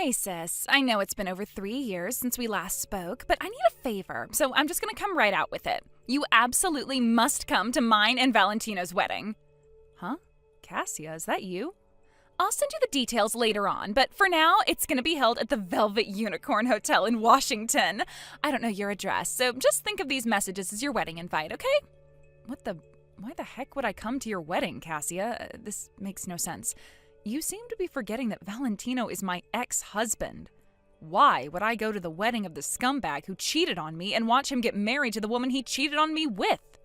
Hey sis, I know it's been over 3 years since we last spoke, but I need a favor, so I'm just gonna come right out with it. You absolutely must come to mine and Valentino's wedding. Huh? Cassia, is that you? I'll send you the details later on, but for now, it's gonna be held at the Velvet Unicorn Hotel in Washington. I don't know your address, so just think of these messages as your wedding invite, okay? Why the heck would I come to your wedding, Cassia? This makes no sense. You seem to be forgetting that Valentino is my ex-husband. Why would I go to the wedding of the scumbag who cheated on me and watch him get married to the woman he cheated on me with?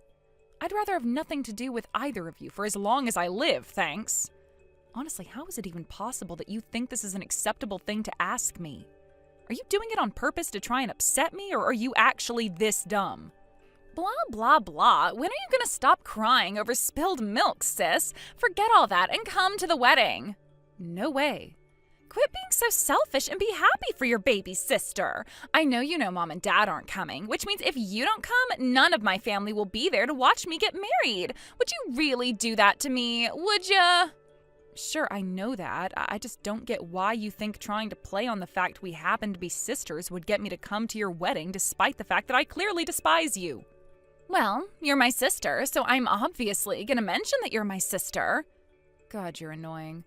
I'd rather have nothing to do with either of you for as long as I live, thanks. Honestly, how is it even possible that you think this is an acceptable thing to ask me? Are you doing it on purpose to try and upset me, or are you actually this dumb? Blah, blah, blah. When are you gonna stop crying over spilled milk, sis? Forget all that and come to the wedding. No way. Quit being so selfish and be happy for your baby sister. I know you know Mom and Dad aren't coming, which means if you don't come, none of my family will be there to watch me get married. Would you really do that to me? Would ya? Sure, I know that. I just don't get why you think trying to play on the fact we happen to be sisters would get me to come to your wedding despite the fact that I clearly despise you. Well, you're my sister, so I'm obviously gonna mention that you're my sister. God, you're annoying.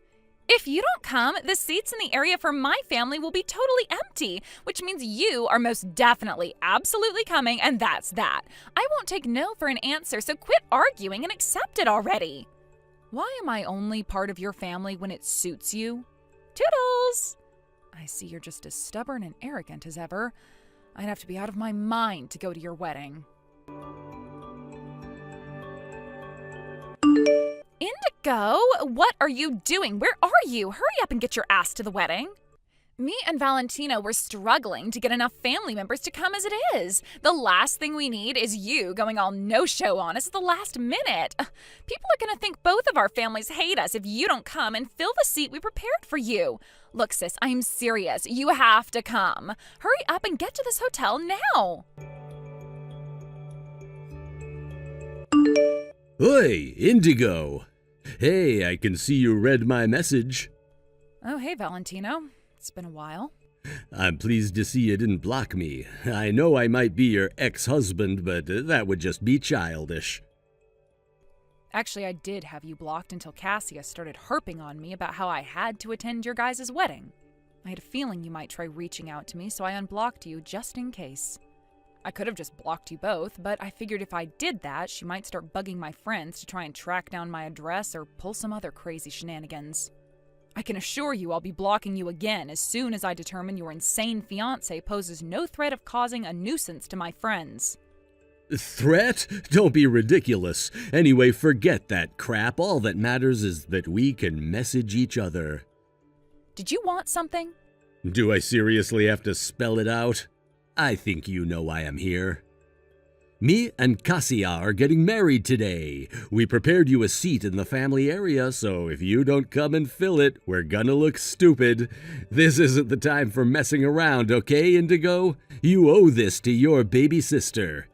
If you don't come, the seats in the area for my family will be totally empty, which means you are most definitely absolutely coming, and that's that. I won't take no for an answer, so quit arguing and accept it already. Why am I only part of your family when it suits you? Toodles! I see you're just as stubborn and arrogant as ever. I'd have to be out of my mind to go to your wedding. Indigo, what are you doing? Where are you? Hurry up and get your ass to the wedding. Me and Valentino were struggling to get enough family members to come as it is. The last thing we need is you going all no-show on us at the last minute. People are going to think both of our families hate us if you don't come and fill the seat we prepared for you. Look, sis, I'm serious. You have to come. Hurry up and get to this hotel now. Oi, Indigo! Hey, I can see you read my message. Oh, hey, Valentino. It's been a while. I'm pleased to see you didn't block me. I know I might be your ex-husband, but that would just be childish. Actually, I did have you blocked until Cassia started harping on me about how I had to attend your guys' wedding. I had a feeling you might try reaching out to me, so I unblocked you just in case. I could have just blocked you both, but I figured if I did that, she might start bugging my friends to try and track down my address or pull some other crazy shenanigans. I can assure you I'll be blocking you again as soon as I determine your insane fiancé poses no threat of causing a nuisance to my friends. Threat? Don't be ridiculous. Anyway, forget that crap. All that matters is that we can message each other. Did you want something? Do I seriously have to spell it out? I think you know why I'm here. Me and Cassia are getting married today. We prepared you a seat in the family area, so if you don't come and fill it, we're gonna look stupid. This isn't the time for messing around, okay, Indigo? You owe this to your baby sister.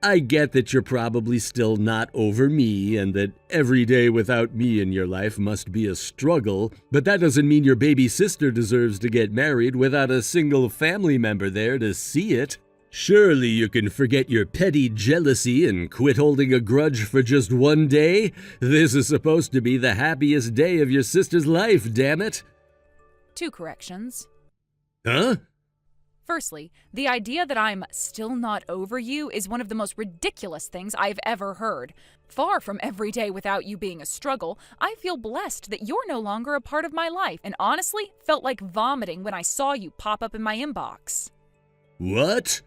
I get that you're probably still not over me and that every day without me in your life must be a struggle, but that doesn't mean your baby sister deserves to get married without a single family member there to see it. Surely you can forget your petty jealousy and quit holding a grudge for just one day? This is supposed to be the happiest day of your sister's life, damn it! 2 corrections. Huh? Firstly, the idea that I'm still not over you is one of the most ridiculous things I've ever heard. Far from every day without you being a struggle, I feel blessed that you're no longer a part of my life, and honestly, felt like vomiting when I saw you pop up in my inbox. What?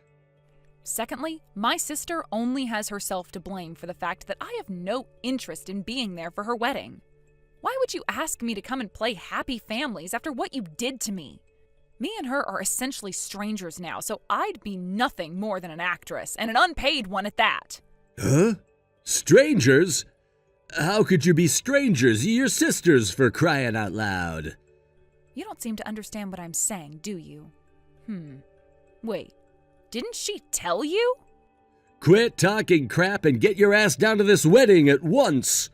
Secondly, my sister only has herself to blame for the fact that I have no interest in being there for her wedding. Why would you ask me to come and play happy families after what you did to me? Me and her are essentially strangers now, so I'd be nothing more than an actress, and an unpaid one at that. Huh? Strangers? How could you be strangers? You're sisters, for crying out loud. You don't seem to understand what I'm saying, do you? Wait, didn't she tell you? Quit talking crap and get your ass down to this wedding at once!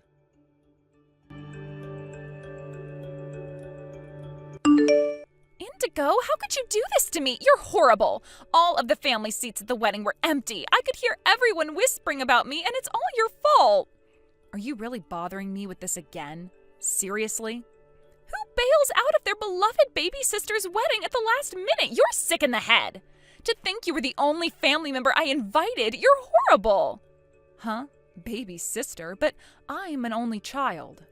Indigo, how could you do this to me? You're horrible. All of the family seats at the wedding were empty. I could hear everyone whispering about me, and it's all your fault. Are you really bothering me with this again? Seriously? Who bails out of their beloved baby sister's wedding at the last minute? You're sick in the head. To think you were the only family member I invited, you're horrible. Huh? Baby sister? But I'm an only child.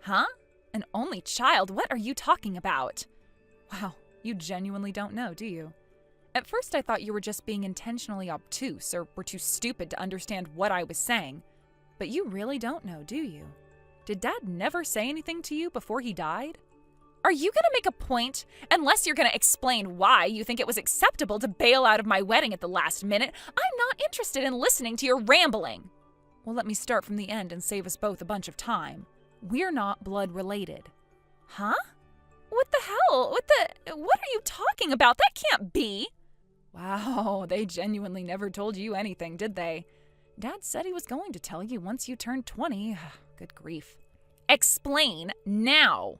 Huh? An only child? What are you talking about? Wow, you genuinely don't know, do you? At first I thought you were just being intentionally obtuse or were too stupid to understand what I was saying. But you really don't know, do you? Did Dad never say anything to you before he died? Are you going to make a point? Unless you're going to explain why you think it was acceptable to bail out of my wedding at the last minute, I'm not interested in listening to your rambling. Well, let me start from the end and save us both a bunch of time. We're not blood related. Huh? What the hell? What are you talking about? That can't be. Wow, they genuinely never told you anything, did they? Dad said he was going to tell you once you turned 20. Good grief. Explain now.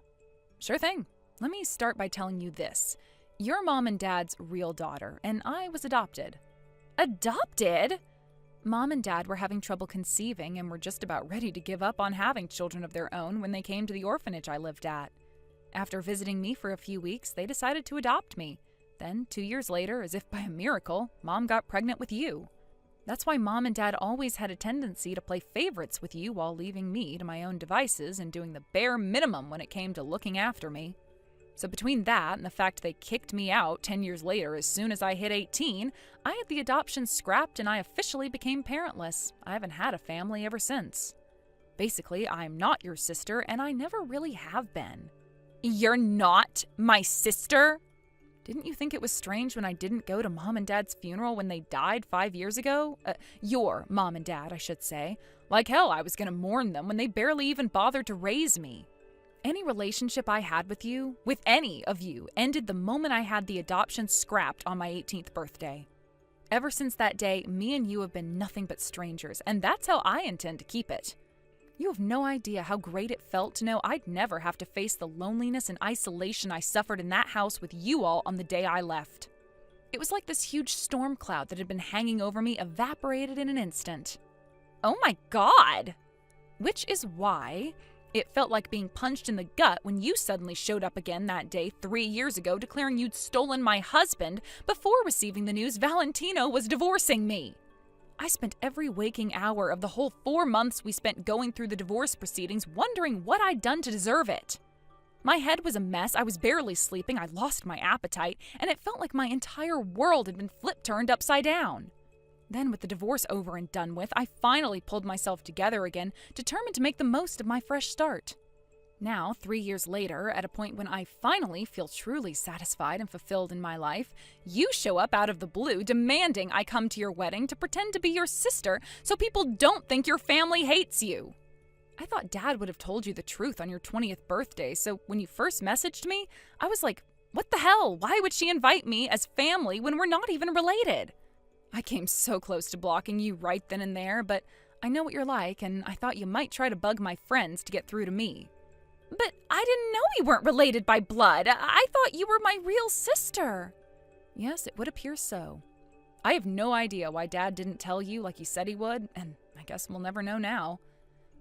Sure thing. Let me start by telling you this. You're Mom and Dad's real daughter, and I was adopted. Adopted? Mom and Dad were having trouble conceiving and were just about ready to give up on having children of their own when they came to the orphanage I lived at. After visiting me for a few weeks, they decided to adopt me. Then, 2 years later, as if by a miracle, Mom got pregnant with you. That's why Mom and Dad always had a tendency to play favorites with you while leaving me to my own devices and doing the bare minimum when it came to looking after me. So between that and the fact they kicked me out 10 years later as soon as I hit 18, I had the adoption scrapped and I officially became parentless. I haven't had a family ever since. Basically, I'm not your sister and I never really have been. You're not my sister? Didn't you think it was strange when I didn't go to Mom and Dad's funeral when they died 5 years ago? Your Mom and Dad, I should say. Like hell, I was going to mourn them when they barely even bothered to raise me. Any relationship I had with you, with any of you, ended the moment I had the adoption scrapped on my 18th birthday. Ever since that day, me and you have been nothing but strangers, and that's how I intend to keep it. You have no idea how great it felt to know I'd never have to face the loneliness and isolation I suffered in that house with you all on the day I left. It was like this huge storm cloud that had been hanging over me evaporated in an instant. Oh my God! Which is why it felt like being punched in the gut when you suddenly showed up again that day 3 years ago declaring you'd stolen my husband before receiving the news Valentino was divorcing me. I spent every waking hour of the whole 4 months we spent going through the divorce proceedings wondering what I'd done to deserve it. My head was a mess, I was barely sleeping, I lost my appetite, and it felt like my entire world had been flip-turned upside down. Then, with the divorce over and done with, I finally pulled myself together again, determined to make the most of my fresh start. Now, 3 years later, at a point when I finally feel truly satisfied and fulfilled in my life, you show up out of the blue demanding I come to your wedding to pretend to be your sister so people don't think your family hates you. I thought Dad would have told you the truth on your 20th birthday, so when you first messaged me, I was like, what the hell? Why would she invite me as family when we're not even related? I came so close to blocking you right then and there, but I know what you're like, and I thought you might try to bug my friends to get through to me. But I didn't know we weren't related by blood. I thought you were my real sister. Yes, it would appear so. I have no idea why Dad didn't tell you like he said he would, and I guess we'll never know now.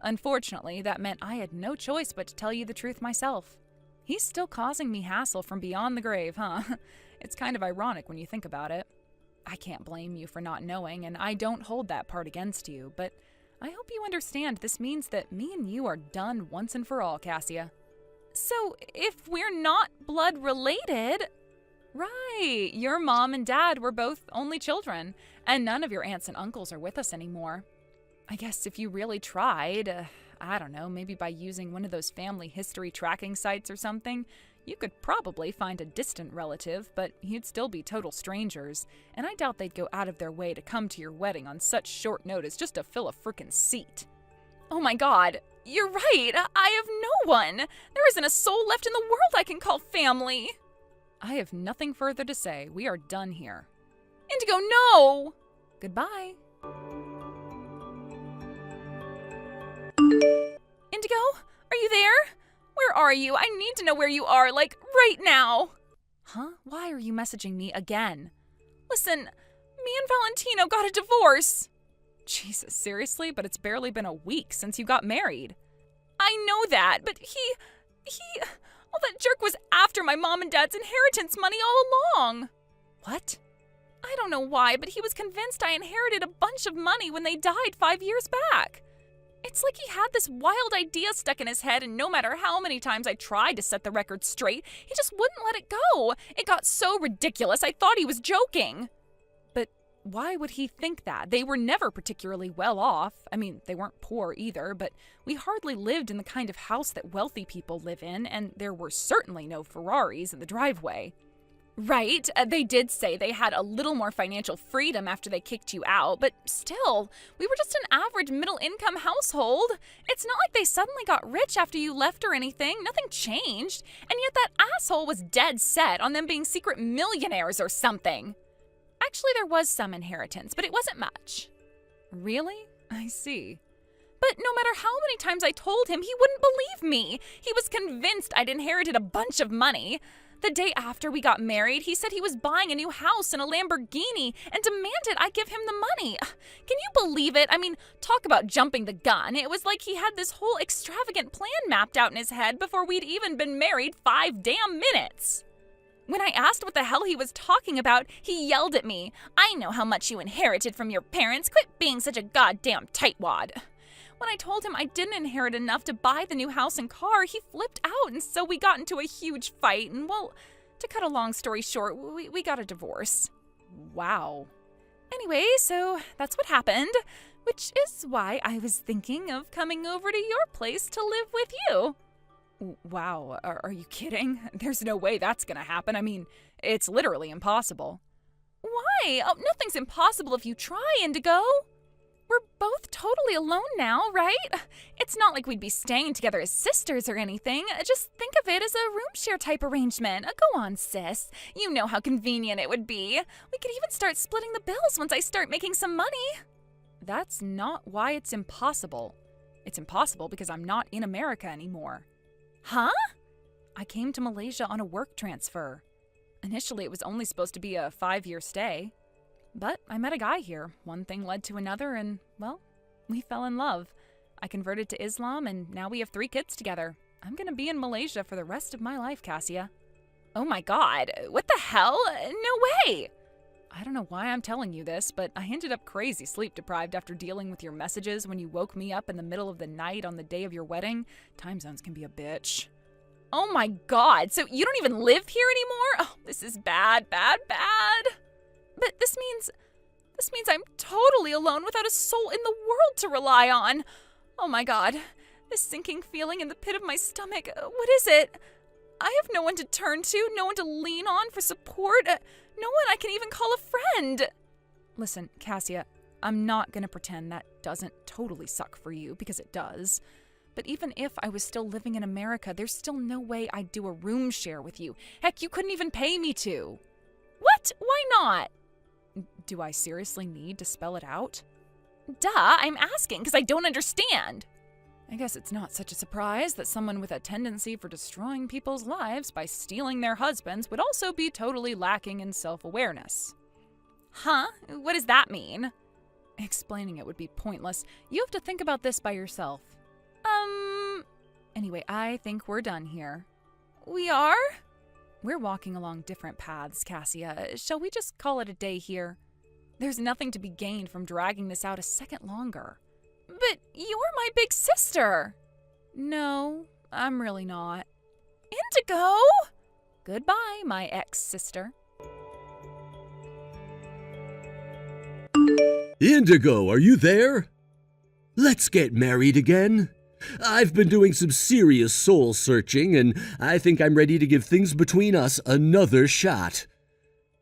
Unfortunately, that meant I had no choice but to tell you the truth myself. He's still causing me hassle from beyond the grave, huh? It's kind of ironic when you think about it. I can't blame you for not knowing, and I don't hold that part against you, but I hope you understand this means that me and you are done once and for all, Cassia. So, if we're not blood related... Right, your mom and dad were both only children, and none of your aunts and uncles are with us anymore. I guess if you really tried, I don't know, maybe by using one of those family history tracking sites or something, you could probably find a distant relative, but you'd still be total strangers, and I doubt they'd go out of their way to come to your wedding on such short notice just to fill a frickin' seat. Oh my God, you're right, I have no one! There isn't a soul left in the world I can call family! I have nothing further to say. We are done here. Indigo, no! Goodbye. Indigo, are you there? Where are you? I need to know where you are, like, right now. Huh? why are you messaging me again? Listen, me and Valentino got a divorce. Jesus, seriously? But it's barely been a week since you got married. I know that, but well, that jerk was after my mom and dad's inheritance money all along. What? I don't know why, but he was convinced I inherited a bunch of money when they died 5 years back. It's like he had this wild idea stuck in his head, and no matter how many times I tried to set the record straight, he just wouldn't let it go. It got so ridiculous, I thought he was joking. But why would he think that? They were never particularly well off. I mean, they weren't poor either, but we hardly lived in the kind of house that wealthy people live in, and there were certainly no Ferraris in the driveway. Right, they did say they had a little more financial freedom after they kicked you out, but still, we were just an average middle-income household. It's not like they suddenly got rich after you left or anything. Nothing changed, and yet that asshole was dead set on them being secret millionaires or something. Actually, there was some inheritance, but it wasn't much. Really? I see. But no matter how many times I told him, he wouldn't believe me. He was convinced I'd inherited a bunch of money. The day after we got married, he said he was buying a new house and a Lamborghini and demanded I give him the money. Can you believe it? I mean, talk about jumping the gun. It was like he had this whole extravagant plan mapped out in his head before we'd even been married 5 damn minutes. When I asked what the hell he was talking about, he yelled at me. I know how much you inherited from your parents. Quit being such a goddamn tightwad. When I told him I didn't inherit enough to buy the new house and car, he flipped out, and so we got into a huge fight, and well, to cut a long story short, we got a divorce. Wow. Anyway, so that's what happened, which is why I was thinking of coming over to your place to live with you. Wow, are you kidding? There's no way that's gonna happen. I mean, it's literally impossible. Why? Oh, nothing's impossible if you try, Indigo. We're both totally alone now, right? It's not like we'd be staying together as sisters or anything. Just think of it as a room share type arrangement. Go on, sis. You know how convenient it would be. We could even start splitting the bills once I start making some money. That's not why it's impossible. It's impossible because I'm not in America anymore. Huh? I came to Malaysia on a work transfer. Initially, it was only supposed to be a 5-year stay. But I met a guy here. One thing led to another, and, well, we fell in love. I converted to Islam, and now we have 3 kids together. I'm gonna be in Malaysia for the rest of my life, Cassia. Oh my god, what the hell? No way! I don't know why I'm telling you this, but I ended up crazy sleep-deprived after dealing with your messages when you woke me up in the middle of the night on the day of your wedding. Time zones can be a bitch. Oh my god, so you don't even live here anymore? Oh, this is bad, bad, bad. But this means I'm totally alone without a soul in the world to rely on. Oh my god, this sinking feeling in the pit of my stomach, what is it? I have no one to turn to, no one to lean on for support, no one I can even call a friend. Listen, Cassia, I'm not gonna pretend that doesn't totally suck for you, because it does. But even if I was still living in America, there's still no way I'd do a room share with you. Heck, you couldn't even pay me to. What? Why not? Do I seriously need to spell it out? Duh, I'm asking because I don't understand. I guess it's not such a surprise that someone with a tendency for destroying people's lives by stealing their husbands would also be totally lacking in self-awareness. Huh? What does that mean? Explaining it would be pointless. You have to think about this by yourself. Anyway, I think we're done here. We are? We're walking along different paths, Cassia. Shall we just call it a day here? There's nothing to be gained from dragging this out a second longer. But you're my big sister. No, I'm really not. Indigo! Goodbye, my ex-sister. Indigo, are you there? Let's get married again. I've been doing some serious soul searching, and I think I'm ready to give things between us another shot.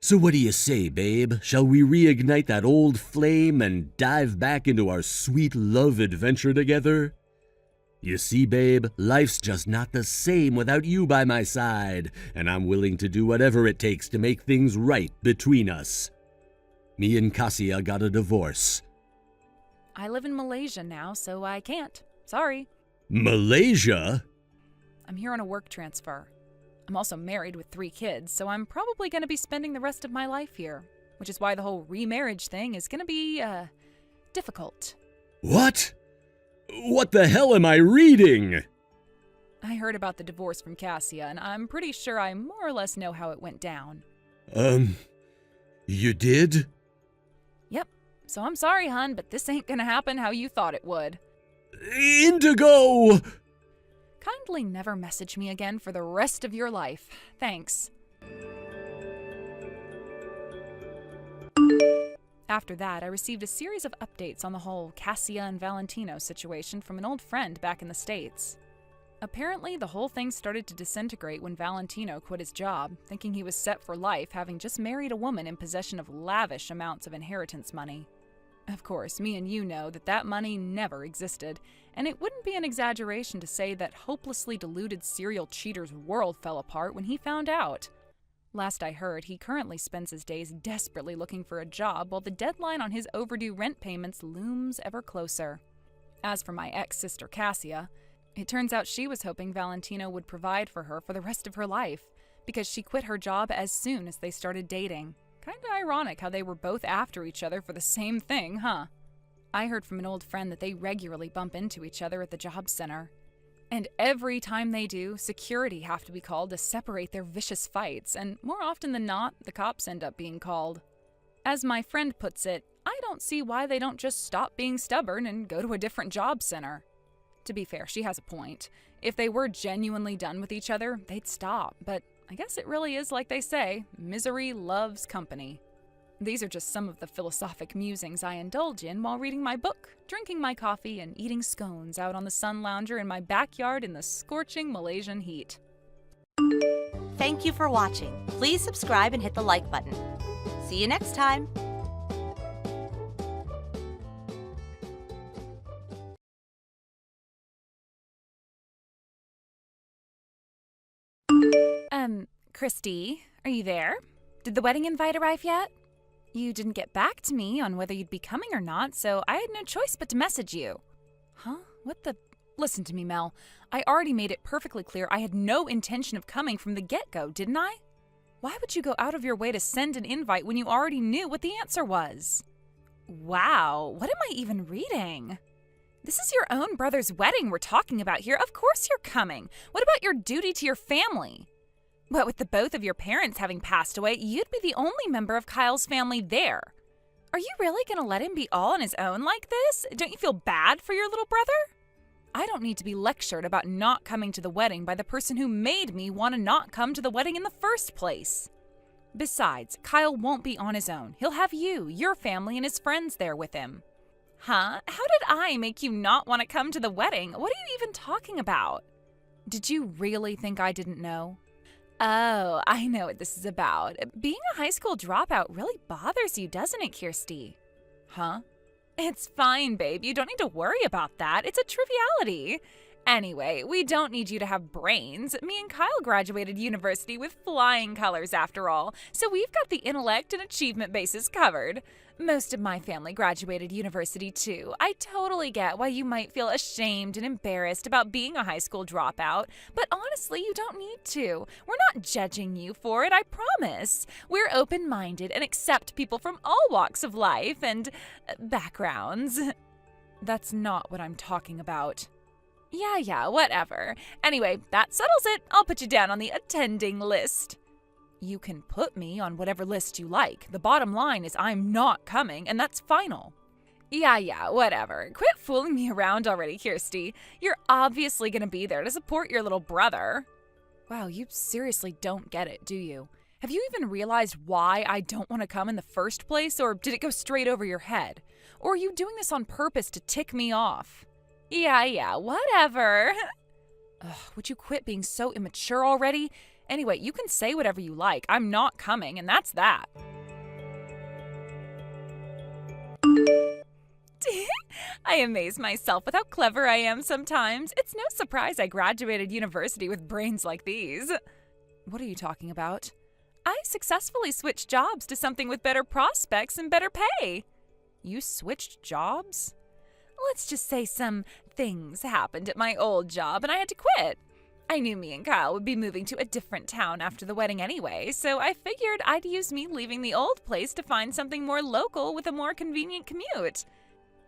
So what do you say, babe? Shall we reignite that old flame and dive back into our sweet love adventure together? You see, babe, life's just not the same without you by my side, and I'm willing to do whatever it takes to make things right between us. Me and Cassia got a divorce. I live in Malaysia now, so I can't. Sorry. Malaysia? I'm here on a work transfer. I'm also married with 3 kids, so I'm probably going to be spending the rest of my life here, which is why the whole remarriage thing is going to be, difficult. What? What the hell am I reading? I heard about the divorce from Cassia, and I'm pretty sure I more or less know how it went down. You did? Yep. So I'm sorry, hun, but this ain't gonna happen how you thought it would. Indigo! Kindly never message me again for the rest of your life. Thanks. After that, I received a series of updates on the whole Cassia and Valentino situation from an old friend back in the States. Apparently, the whole thing started to disintegrate when Valentino quit his job, thinking he was set for life, having just married a woman in possession of lavish amounts of inheritance money. Of course, me and you know that money never existed, and it wouldn't be an exaggeration to say that hopelessly deluded serial cheater's world fell apart when he found out. Last I heard, he currently spends his days desperately looking for a job while the deadline on his overdue rent payments looms ever closer. As for my ex-sister Cassia, it turns out she was hoping Valentino would provide for her for the rest of her life, because she quit her job as soon as they started dating. Kinda ironic how they were both after each other for the same thing, huh? I heard from an old friend that they regularly bump into each other at the job center. And every time they do, security have to be called to separate their vicious fights, and more often than not, the cops end up being called. As my friend puts it, I don't see why they don't just stop being stubborn and go to a different job center. To be fair, she has a point. If they were genuinely done with each other, they'd stop, but I guess it really is like they say, misery loves company. These are just some of the philosophic musings I indulge in while reading my book, drinking my coffee, and eating scones out on the sun lounger in my backyard in the scorching Malaysian heat. Thank you for watching. Please subscribe and hit the like button. See you next time. Christy, are you there? Did the wedding invite arrive yet? You didn't get back to me on whether you'd be coming or not, so I had no choice but to message you. Huh? What the? Listen to me, Mel. I already made it perfectly clear I had no intention of coming from the get-go, didn't I? Why would you go out of your way to send an invite when you already knew what the answer was? Wow, what am I even reading? This is your own brother's wedding we're talking about here. Of course you're coming. What about your duty to your family? What with the both of your parents having passed away, you'd be the only member of Kyle's family there. Are you really going to let him be all on his own like this? Don't you feel bad for your little brother? I don't need to be lectured about not coming to the wedding by the person who made me want to not come to the wedding in the first place. Besides, Kyle won't be on his own. He'll have you, your family, and his friends there with him. Huh? How did I make you not want to come to the wedding? What are you even talking about? Did you really think I didn't know? Oh, I know what this is about. Being a high school dropout really bothers you, doesn't it, Kirsty? Huh? It's fine, babe. You don't need to worry about that. It's a triviality. Anyway, we don't need you to have brains. Me and Kyle graduated university with flying colors after all, so we've got the intellect and achievement bases covered. Most of my family graduated university too. I totally get why you might feel ashamed and embarrassed about being a high school dropout, but honestly, you don't need to. We're not judging you for it, I promise. We're open-minded and accept people from all walks of life and backgrounds. That's not what I'm talking about. Yeah, whatever. Anyway, that settles it. I'll put you down on the attending list. You can put me on whatever list you like. The bottom line is I'm not coming, and that's final. Yeah, whatever. Quit fooling me around already, Kirsty. You're obviously going to be there to support your little brother. Wow, you seriously don't get it, do you? Have you even realized why I don't want to come in the first place, or did it go straight over your head? Or are you doing this on purpose to tick me off? Yeah, whatever. Ugh, would you quit being so immature already? Anyway, you can say whatever you like. I'm not coming, and that's that. I amaze myself with how clever I am sometimes. It's no surprise I graduated university with brains like these. What are you talking about? I successfully switched jobs to something with better prospects and better pay. You switched jobs? Let's just say some things happened at my old job and I had to quit. I knew me and Kyle would be moving to a different town after the wedding anyway, so I figured I'd use me leaving the old place to find something more local with a more convenient commute.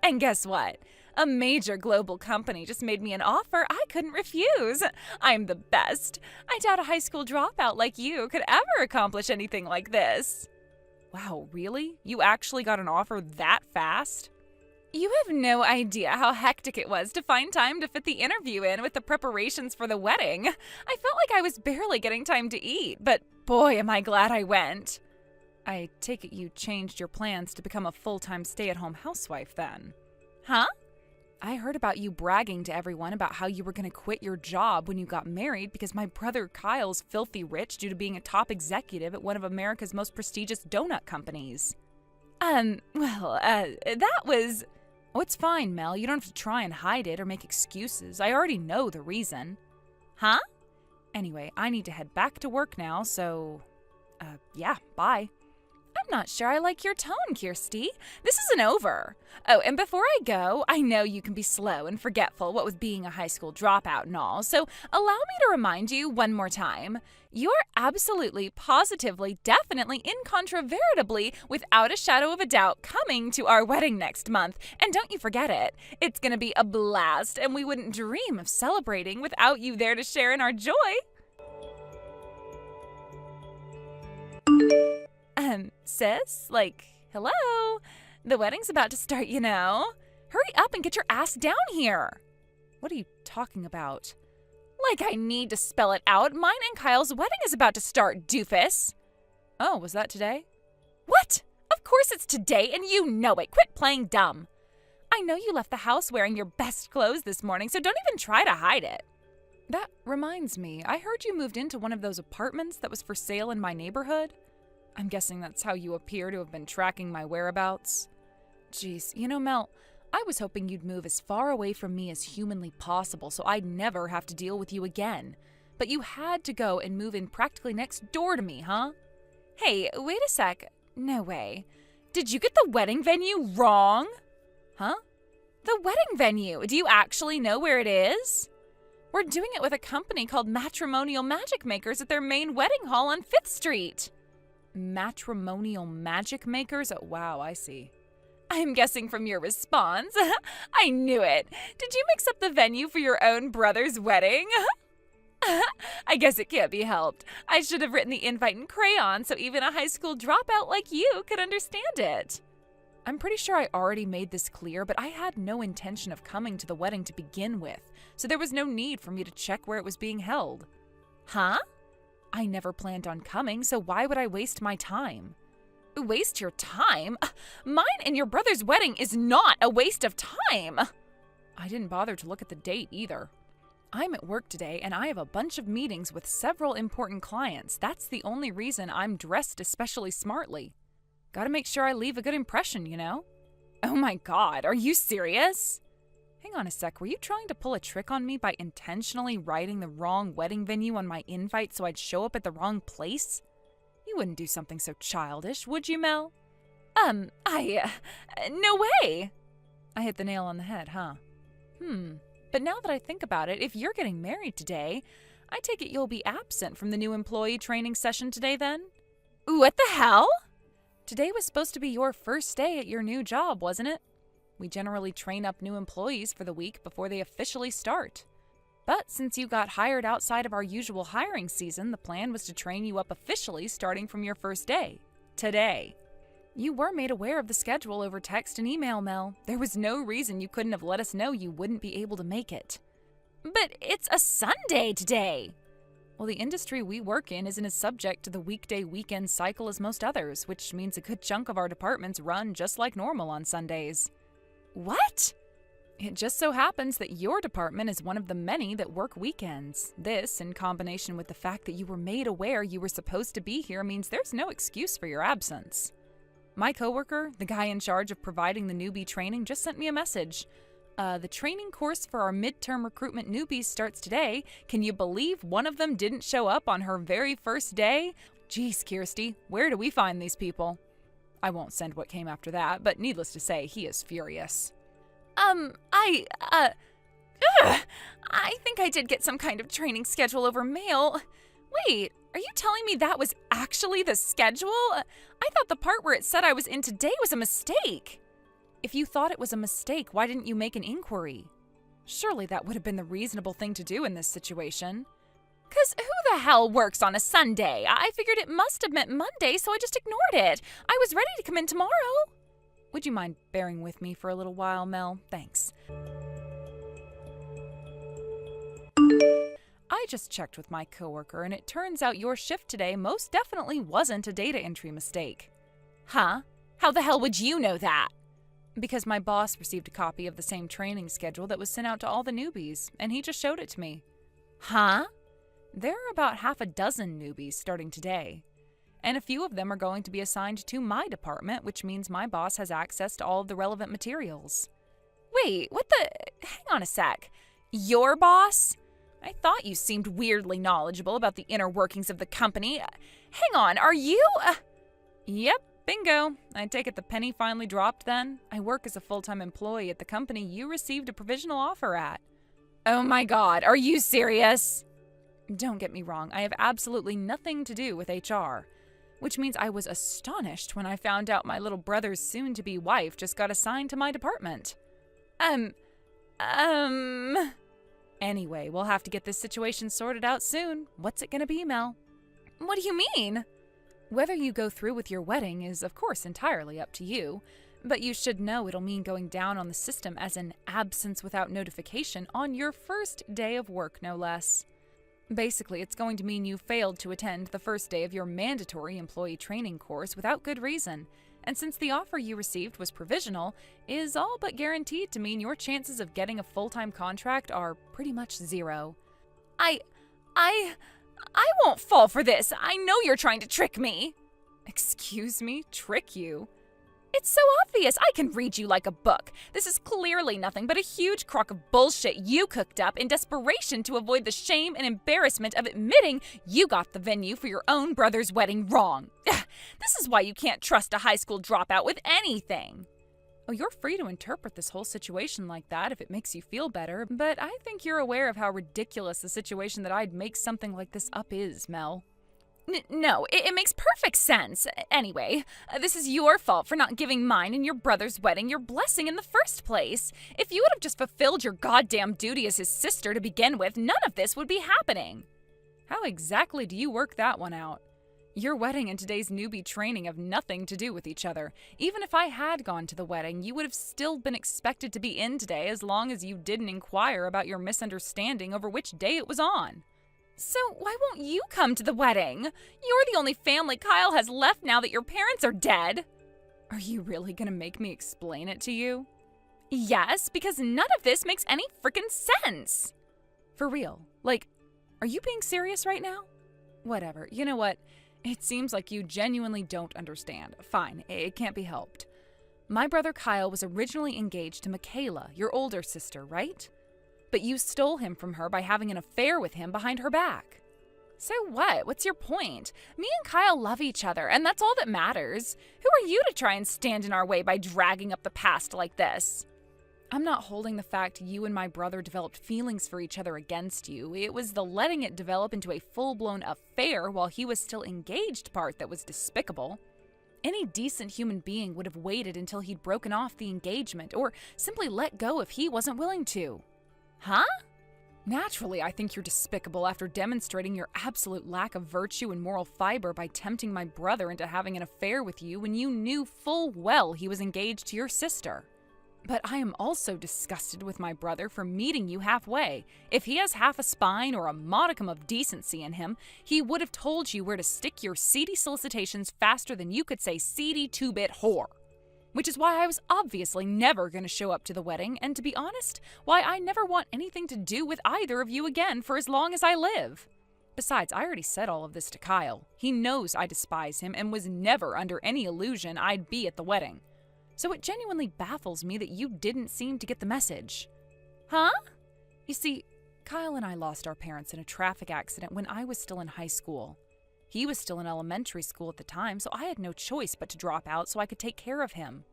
And guess what? A major global company just made me an offer I couldn't refuse. I'm the best. I doubt a high school dropout like you could ever accomplish anything like this. Wow, really? You actually got an offer that fast? You have no idea how hectic it was to find time to fit the interview in with the preparations for the wedding. I felt like I was barely getting time to eat, but boy, am I glad I went. I take it you changed your plans to become a full-time stay-at-home housewife then. Huh? I heard about you bragging to everyone about how you were going to quit your job when you got married because my brother Kyle's filthy rich due to being a top executive at one of America's most prestigious donut companies. That was... Oh, it's fine, Mel. You don't have to try and hide it or make excuses. I already know the reason. Huh? Anyway, I need to head back to work now, so... yeah, bye. I'm not sure I like your tone, Kirsty. This isn't over. Oh, and before I go, I know you can be slow and forgetful what with being a high school dropout and all, so allow me to remind you one more time. You're absolutely, positively, definitely, incontrovertibly, without a shadow of a doubt, coming to our wedding next month. And don't you forget it. It's gonna be a blast, and we wouldn't dream of celebrating without you there to share in our joy. Sis? Hello? The wedding's about to start, you know. Hurry up and get your ass down here. What are you talking about? Like I need to spell it out. Mine and Kyle's wedding is about to start, doofus. Oh, was that today? What? Of course it's today, and you know it. Quit playing dumb. I know you left the house wearing your best clothes this morning, so don't even try to hide it. That reminds me, I heard you moved into one of those apartments that was for sale in my neighborhood. I'm guessing that's how you appear to have been tracking my whereabouts. Jeez, you know, Mel, I was hoping you'd move as far away from me as humanly possible so I'd never have to deal with you again. But you had to go and move in practically next door to me, huh? Hey, wait a sec. No way. Did you get the wedding venue wrong? Huh? The wedding venue. Do you actually know where it is? We're doing it with a company called Matrimonial Magic Makers at their main wedding hall on 5th Street. Matrimonial Magic Makers? Oh, wow, I see. I'm guessing from your response. I knew it. Did you mix up the venue for your own brother's wedding? I guess it can't be helped. I should have written the invite in crayon so even a high school dropout like you could understand it. I'm pretty sure I already made this clear, but I had no intention of coming to the wedding to begin with, so there was no need for me to check where it was being held. Huh? I never planned on coming, so why would I waste my time? Waste your time? Mine and your brother's wedding is not a waste of time. I didn't bother to look at the date either. I'm at work today and I have a bunch of meetings with several important clients. That's the only reason I'm dressed especially smartly. Gotta make sure I leave a good impression, you know? Oh my God, are you serious? Hang on a sec, were you trying to pull a trick on me by intentionally writing the wrong wedding venue on my invite so I'd show up at the wrong place? You wouldn't do something so childish, would you, Mel? No way! I hit the nail on the head, huh? But now that I think about it, if you're getting married today, I take it you'll be absent from the new employee training session today then? What the hell? Today was supposed to be your first day at your new job, wasn't it? We generally train up new employees for the week before they officially start. But since you got hired outside of our usual hiring season, the plan was to train you up officially starting from your first day, today. You were made aware of the schedule over text and email, Mel. There was no reason you couldn't have let us know you wouldn't be able to make it. But it's a Sunday today! Well, the industry we work in isn't as subject to the weekday-weekend cycle as most others, which means a good chunk of our departments run just like normal on Sundays. What? It just so happens that your department is one of the many that work weekends. This, in combination with the fact that you were made aware you were supposed to be here, means there's no excuse for your absence. My coworker, the guy in charge of providing the newbie training, just sent me a message. The training course for our midterm recruitment newbies starts today. Can you believe one of them didn't show up on her very first day? Geez, Kirsty, where do we find these people? I won't send what came after that, but needless to say, he is furious. Ugh! I think I did get some kind of training schedule over mail. Wait, are you telling me that was actually the schedule? I thought the part where it said I was in today was a mistake. If you thought it was a mistake, why didn't you make an inquiry? Surely that would have been the reasonable thing to do in this situation. 'Cause who the hell works on a Sunday? I figured it must have meant Monday, so I just ignored it. I was ready to come in tomorrow. Would you mind bearing with me for a little while, Mel? Thanks. I just checked with my coworker, and it turns out your shift today most definitely wasn't a data entry mistake. Huh? How the hell would you know that? Because my boss received a copy of the same training schedule that was sent out to all the newbies, and he just showed it to me. Huh? There are about half a dozen newbies starting today, and a few of them are going to be assigned to my department, which means my boss has access to all of the relevant materials. Wait, what the? Hang on a sec. Your boss? I thought you seemed weirdly knowledgeable about the inner workings of the company. Hang on, are you? Yep, bingo. I take it the penny finally dropped then? I work as a full-time employee at the company you received a provisional offer at. Oh my god, are you serious? Don't get me wrong, I have absolutely nothing to do with HR, which means I was astonished when I found out my little brother's soon-to-be wife just got assigned to my department. Anyway, we'll have to get this situation sorted out soon. What's it gonna be, Mel? What do you mean? Whether you go through with your wedding is, of course, entirely up to you, but you should know it'll mean going down on the system as an absence without notification on your first day of work, no less. Basically, it's going to mean you failed to attend the first day of your mandatory employee training course without good reason, and since the offer you received was provisional, is all but guaranteed to mean your chances of getting a full-time contract are pretty much zero. I won't fall for this. I know you're trying to trick me. Excuse me? Trick you? It's so obvious. I can read you like a book. This is clearly nothing but a huge crock of bullshit you cooked up in desperation to avoid the shame and embarrassment of admitting you got the venue for your own brother's wedding wrong. This is why you can't trust a high school dropout with anything. Oh, you're free to interpret this whole situation like that if it makes you feel better, but I think you're aware of how ridiculous the situation that I'd make something like this up is, Mel. No, it makes perfect sense. Anyway, this is your fault for not giving mine and your brother's wedding your blessing in the first place. If you would have just fulfilled your goddamn duty as his sister to begin with, none of this would be happening. How exactly do you work that one out? Your wedding and today's newbie training have nothing to do with each other. Even if I had gone to the wedding, you would have still been expected to be in today as long as you didn't inquire about your misunderstanding over which day it was on. So why won't you come to the wedding? You're the only family Kyle has left now that your parents are dead. Are you really gonna make me explain it to you? Yes, because none of this makes any frickin' sense. For real. Like, are you being serious right now? Whatever. You know what? It seems like you genuinely don't understand. Fine, it can't be helped. My brother Kyle was originally engaged to Michaela, your older sister, right? But you stole him from her by having an affair with him behind her back. So what? What's your point? Me and Kyle love each other, and that's all that matters. Who are you to try and stand in our way by dragging up the past like this? I'm not holding the fact you and my brother developed feelings for each other against you. It was the letting it develop into a full-blown affair while he was still engaged part that was despicable. Any decent human being would have waited until he'd broken off the engagement, or simply let go if he wasn't willing to. Huh? Naturally, I think you're despicable after demonstrating your absolute lack of virtue and moral fiber by tempting my brother into having an affair with you when you knew full well he was engaged to your sister. But I am also disgusted with my brother for meeting you halfway. If he has half a spine or a modicum of decency in him, he would have told you where to stick your seedy solicitations faster than you could say seedy two-bit whore. Which is why I was obviously never going to show up to the wedding, and to be honest, why I never want anything to do with either of you again for as long as I live. Besides, I already said all of this to Kyle. He knows I despise him and was never under any illusion I'd be at the wedding. So it genuinely baffles me that you didn't seem to get the message. Huh? You see, Kyle and I lost our parents in a traffic accident when I was still in high school. He was still in elementary school at the time, so I had no choice but to drop out so I could take care of him.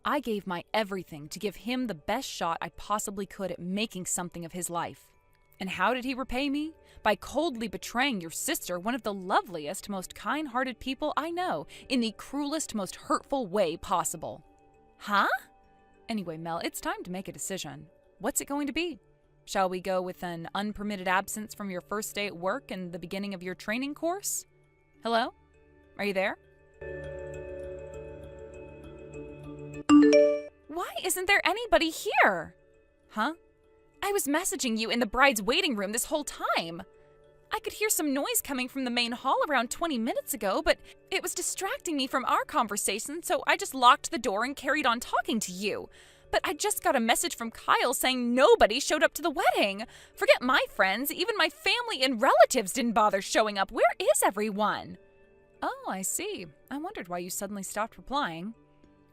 I gave my everything to give him the best shot I possibly could at making something of his life. And how did he repay me? By coldly betraying your sister, one of the loveliest, most kind-hearted people I know, in the cruelest, most hurtful way possible. Huh? Anyway, Mel, it's time to make a decision. What's it going to be? Shall we go with an unpermitted absence from your first day at work and the beginning of your training course? Hello? Are you there? Why isn't there anybody here? Huh? I was messaging you in the bride's waiting room this whole time. I could hear some noise coming from the main hall around 20 minutes ago, but it was distracting me from our conversation, so I just locked the door and carried on talking to you. But I just got a message from Kyle saying nobody showed up to the wedding. Forget my friends, even my family and relatives didn't bother showing up. Where is everyone? Oh, I see. I wondered why you suddenly stopped replying.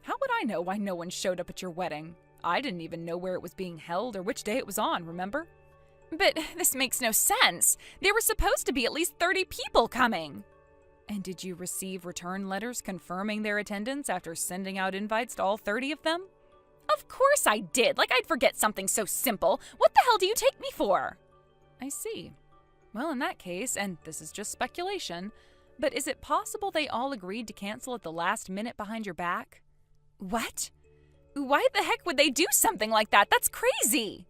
How would I know why no one showed up at your wedding? I didn't even know where it was being held or which day it was on, remember? But this makes no sense. There were supposed to be at least 30 people coming. And did you receive return letters confirming their attendance after sending out invites to all 30 of them? Of course I did. Like I'd forget something so simple. What the hell do you take me for? I see. Well, in that case, and this is just speculation, but is it possible they all agreed to cancel at the last minute behind your back? What? Why the heck would they do something like that? That's crazy!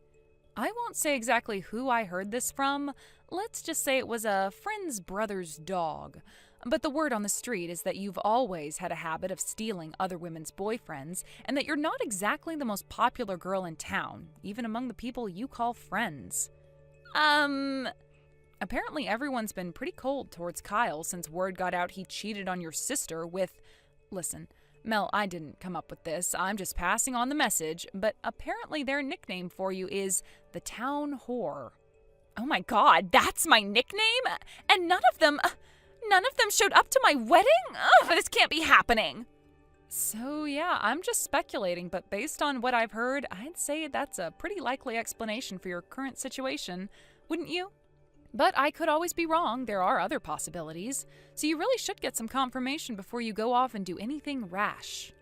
I won't say exactly who I heard this from. Let's just say it was a friend's brother's dog. But the word on the street is that you've always had a habit of stealing other women's boyfriends, and that you're not exactly the most popular girl in town, even among the people you call friends. Apparently everyone's been pretty cold towards Kyle since word got out he cheated on your sister with... Listen, Mel, I didn't come up with this. I'm just passing on the message, but apparently their nickname for you is the Town Whore. Oh my God, that's my nickname? And none of them showed up to my wedding? Ugh, this can't be happening. So yeah, I'm just speculating, but based on what I've heard, I'd say that's a pretty likely explanation for your current situation, wouldn't you? But I could always be wrong. There are other possibilities. So you really should get some confirmation before you go off and do anything rash.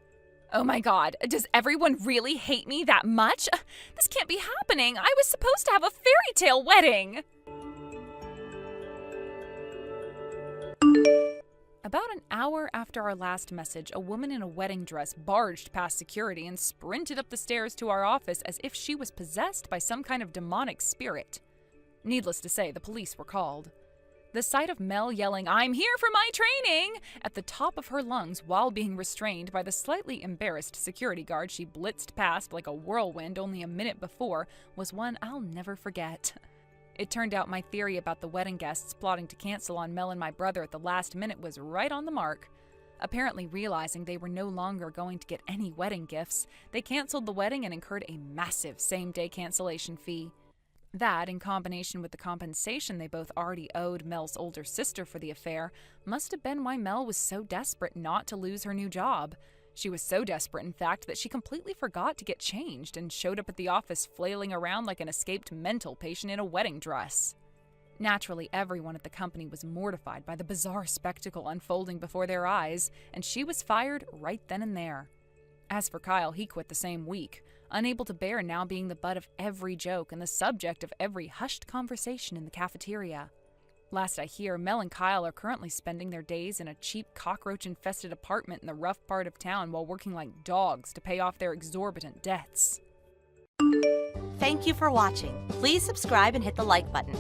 Oh my God, does everyone really hate me that much? This can't be happening. I was supposed to have a fairy tale wedding. About an hour after our last message, a woman in a wedding dress barged past security and sprinted up the stairs to our office as if she was possessed by some kind of demonic spirit. Needless to say, the police were called. The sight of Mel yelling, "I'm here for my training!" at the top of her lungs while being restrained by the slightly embarrassed security guard she blitzed past like a whirlwind only a minute before was one I'll never forget. It turned out my theory about the wedding guests plotting to cancel on Mel and my brother at the last minute was right on the mark. Apparently realizing they were no longer going to get any wedding gifts, they canceled the wedding and incurred a massive same-day cancellation fee. That, in combination with the compensation they both already owed Mel's older sister for the affair, must have been why Mel was so desperate not to lose her new job. She was so desperate, in fact, that she completely forgot to get changed and showed up at the office flailing around like an escaped mental patient in a wedding dress. Naturally, everyone at the company was mortified by the bizarre spectacle unfolding before their eyes, and she was fired right then and there. As for Kyle, he quit the same week, unable to bear now being the butt of every joke and the subject of every hushed conversation in the cafeteria. Last I hear, Mel and Kyle are currently spending their days in a cheap cockroach-infested apartment in the rough part of town while working like dogs to pay off their exorbitant debts. Thank you for watching. Please subscribe and hit the like button.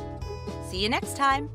See you next time.